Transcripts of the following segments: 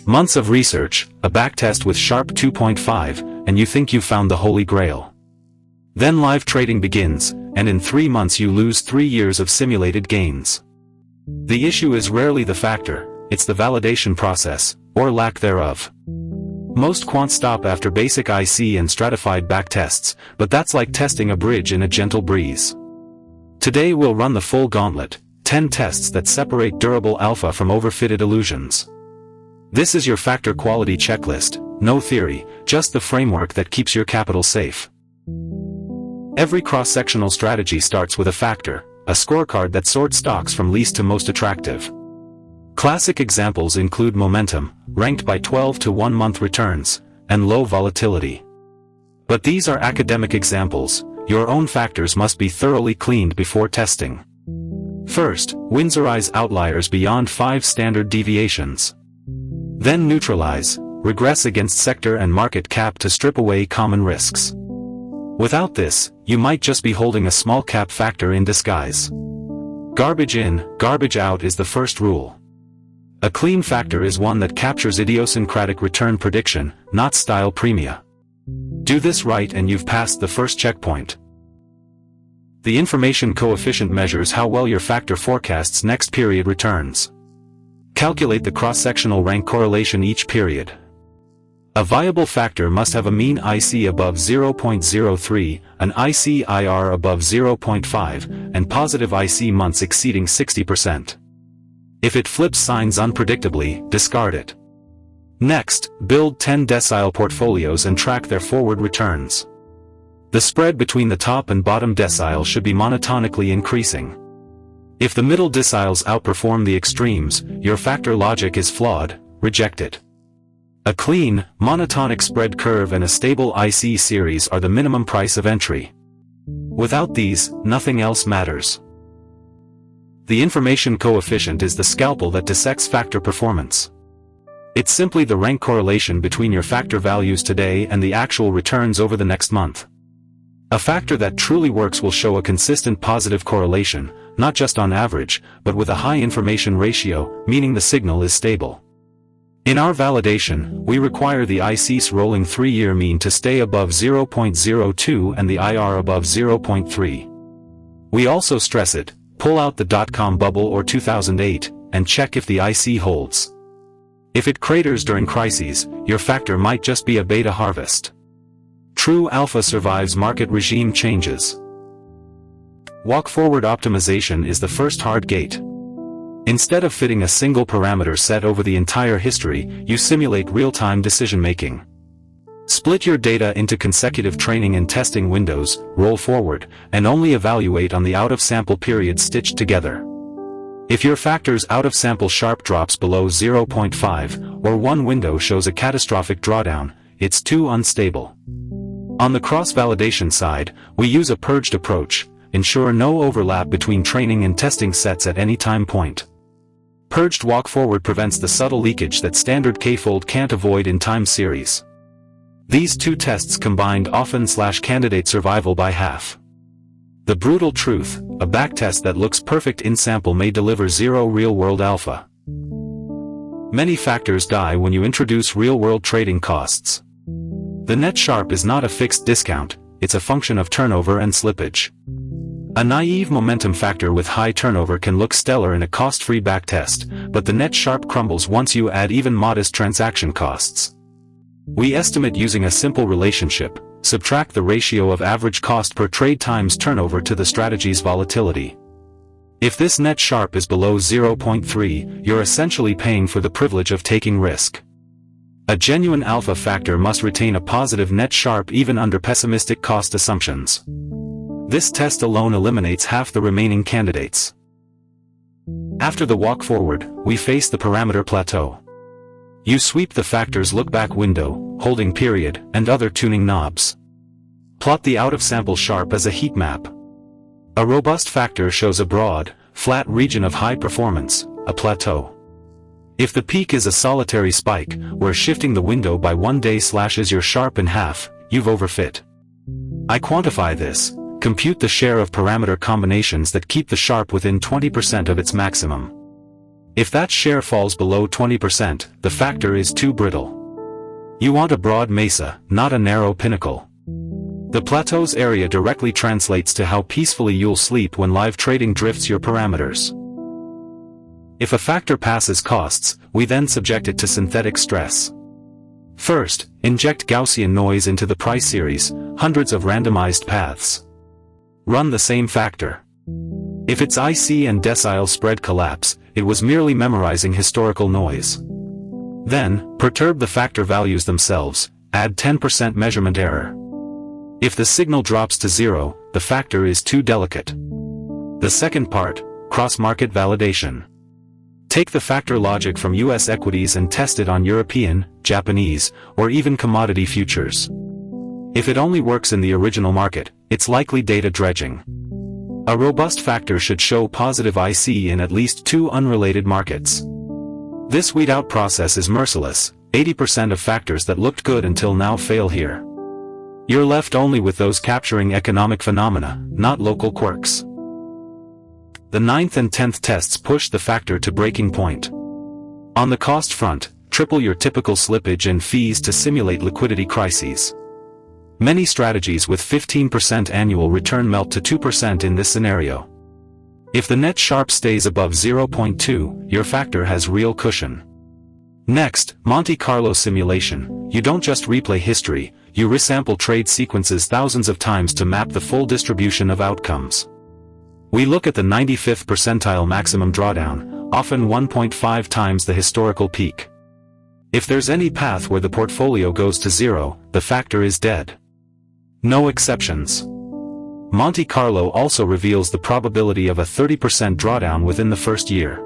Months of research, a backtest with Sharpe 2.5, and you think you've found the holy grail. Then live trading begins, and in 3 months you lose 3 years of simulated gains. The issue is rarely the factor, it's the validation process, or lack thereof. Most quants stop after basic IC and stratified backtests, but that's like testing a bridge in a gentle breeze. Today we'll run the full gauntlet, 10 tests that separate durable alpha from overfitted illusions. This is your factor quality checklist, no theory, just the framework that keeps your capital safe. Every cross-sectional strategy starts with a factor, a scorecard that sorts stocks from least to most attractive. Classic examples include momentum, ranked by 12 to 1 month returns, and low volatility. But these are academic examples, your own factors must be thoroughly cleaned before testing. First, Winsorize outliers beyond 5 standard deviations. Then neutralize, regress against sector and market cap to strip away common risks. Without this, you might just be holding a small cap factor in disguise. Garbage in, garbage out is the first rule. A clean factor is one that captures idiosyncratic return prediction, not style premia. Do this right and you've passed the first checkpoint. The information coefficient measures how well your factor forecasts next period returns. Calculate the cross-sectional rank correlation each period. A viable factor must have a mean IC above 0.03, an IC-IR above 0.5, and positive IC months exceeding 60%. If it flips signs unpredictably, discard it. Next, build 10 decile portfolios and track their forward returns. The spread between the top and bottom decile should be monotonically increasing. If the middle deciles outperform the extremes, your factor logic is flawed, reject it. A clean, monotonic spread curve and a stable IC series are the minimum price of entry. Without these, nothing else matters. The information coefficient is the scalpel that dissects factor performance. It's simply the rank correlation between your factor values today and the actual returns over the next month. A factor that truly works will show a consistent positive correlation, not just on average, but with a high information ratio, meaning the signal is stable. In our validation, we require the IC's rolling 3-year mean to stay above 0.02 and the IR above 0.3. We also stress it, pull out the dot-com bubble or 2008, and check if the IC holds. If it craters during crises, your factor might just be a beta harvest. True alpha survives market regime changes. Walk-forward optimization is the first hard gate. Instead of fitting a single parameter set over the entire history, you simulate real-time decision-making. Split your data into consecutive training and testing windows, roll forward, and only evaluate on the out-of-sample period stitched together. If your factor's out-of-sample Sharpe drops below 0.5, or one window shows a catastrophic drawdown, it's too unstable. On the cross-validation side, we use a purged approach, ensure no overlap between training and testing sets at any time point. Purged walk-forward prevents the subtle leakage that standard K-fold can't avoid in time series. These two tests combined often slash candidate survival by half. The brutal truth, a backtest that looks perfect in sample may deliver zero real-world alpha. Many factors die when you introduce real-world trading costs. The net Sharpe is not a fixed discount, it's a function of turnover and slippage. A naive momentum factor with high turnover can look stellar in a cost-free backtest, but the net Sharpe crumbles once you add even modest transaction costs. We estimate using a simple relationship, subtract the ratio of average cost per trade times turnover to the strategy's volatility. If this net Sharpe is below 0.3, you're essentially paying for the privilege of taking risk. A genuine alpha factor must retain a positive net Sharpe even under pessimistic cost assumptions. This test alone eliminates half the remaining candidates. After the walk forward, we face the parameter plateau. You sweep the factor's look-back window, holding period, and other tuning knobs. Plot the out-of-sample Sharpe as a heat map. A robust factor shows a broad, flat region of high performance, a plateau. If the peak is a solitary spike, where shifting the window by 1 day slashes your Sharpe in half, you've overfit. I quantify this, compute the share of parameter combinations that keep the Sharpe within 20% of its maximum. If that share falls below 20%, the factor is too brittle. You want a broad mesa, not a narrow pinnacle. The plateau's area directly translates to how peacefully you'll sleep when live trading drifts your parameters. If a factor passes costs, we then subject it to synthetic stress. First, inject Gaussian noise into the price series, hundreds of randomized paths. Run the same factor. If its IC and decile spread collapse, it was merely memorizing historical noise. Then, perturb the factor values themselves, add 10% measurement error. If the signal drops to 0, the factor is too delicate. The second part, cross-market validation. Take the factor logic from US equities and test it on European, Japanese, or even commodity futures. If it only works in the original market, it's likely data dredging. A robust factor should show positive IC in at least 2 unrelated markets. This weed-out process is merciless. 80% of factors that looked good until now fail here. You're left only with those capturing economic phenomena, not local quirks. The 9th and 10th tests push the factor to breaking point. On the cost front, triple your typical slippage and fees to simulate liquidity crises. Many strategies with 15% annual return melt to 2% in this scenario. If the net Sharpe stays above 0.2, your factor has real cushion. Next, Monte Carlo simulation. You don't just replay history, you resample trade sequences thousands of times to map the full distribution of outcomes. We look at the 95th percentile maximum drawdown, often 1.5 times the historical peak. If there's any path where the portfolio goes to 0, the factor is dead. No exceptions. Monte Carlo also reveals the probability of a 30% drawdown within the first year.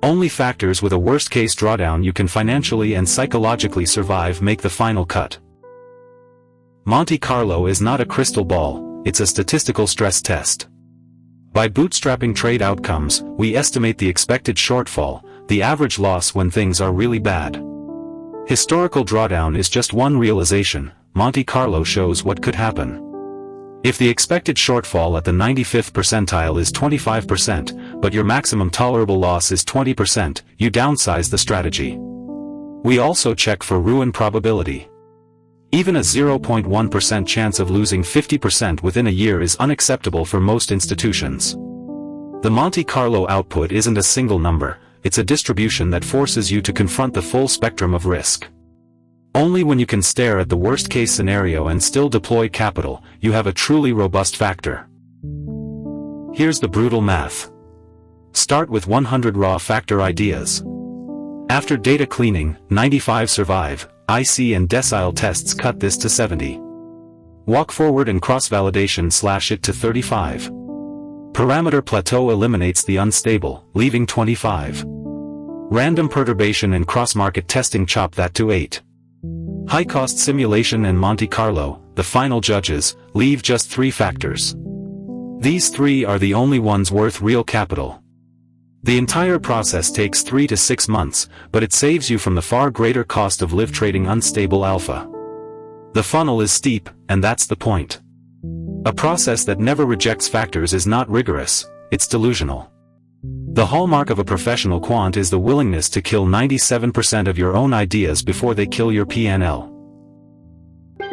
Only factors with a worst-case drawdown you can financially and psychologically survive make the final cut. Monte Carlo is not a crystal ball, it's a statistical stress test. By bootstrapping trade outcomes, we estimate the expected shortfall, the average loss when things are really bad. Historical drawdown is just one realization. Monte Carlo shows what could happen. If the expected shortfall at the 95th percentile is 25%, but your maximum tolerable loss is 20%, you downsize the strategy. We also check for ruin probability. Even a 0.1% chance of losing 50% within a year is unacceptable for most institutions. The Monte Carlo output isn't a single number, it's a distribution that forces you to confront the full spectrum of risk. Only when you can stare at the worst-case scenario and still deploy capital, you have a truly robust factor. Here's the brutal math. Start with 100 raw factor ideas. After data cleaning, 95 survive. IC and decile tests cut this to 70. Walk forward and cross-validation slash it to 35. Parameter plateau eliminates the unstable, leaving 25. Random perturbation and cross-market testing chop that to 8. High-cost simulation and Monte Carlo, the final judges, leave just 3 factors. These 3 are the only ones worth real capital. The entire process takes 3 to 6 months, but it saves you from the far greater cost of live trading unstable alpha. The funnel is steep, and that's the point. A process that never rejects factors is not rigorous, it's delusional. The hallmark of a professional quant is the willingness to kill 97% of your own ideas before they kill your P&L.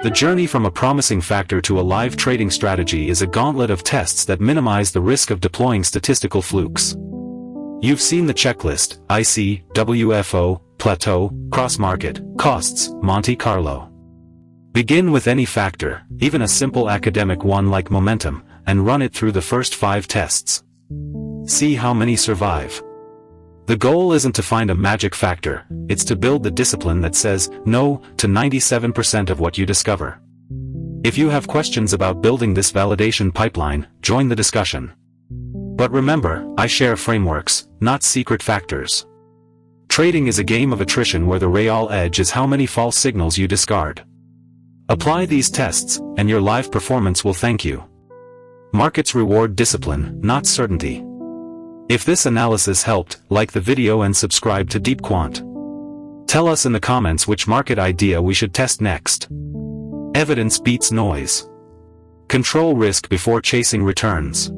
The journey from a promising factor to a live trading strategy is a gauntlet of tests that minimize the risk of deploying statistical flukes. You've seen the checklist: IC, WFO, Plateau, cross-market, costs, Monte Carlo. Begin with any factor, even a simple academic one like momentum, and run it through the first 5 tests. See how many survive. The goal isn't to find a magic factor, it's to build the discipline that says no to 97% of what you discover. If you have questions about building this validation pipeline, join the discussion. But remember, I share frameworks, not secret factors. Trading is a game of attrition where the real edge is how many false signals you discard. Apply these tests, and your live performance will thank you. Markets reward discipline, not certainty. If this analysis helped, like the video and subscribe to DeepQuant. Tell us in the comments which market idea we should test next. Evidence beats noise. Control risk before chasing returns.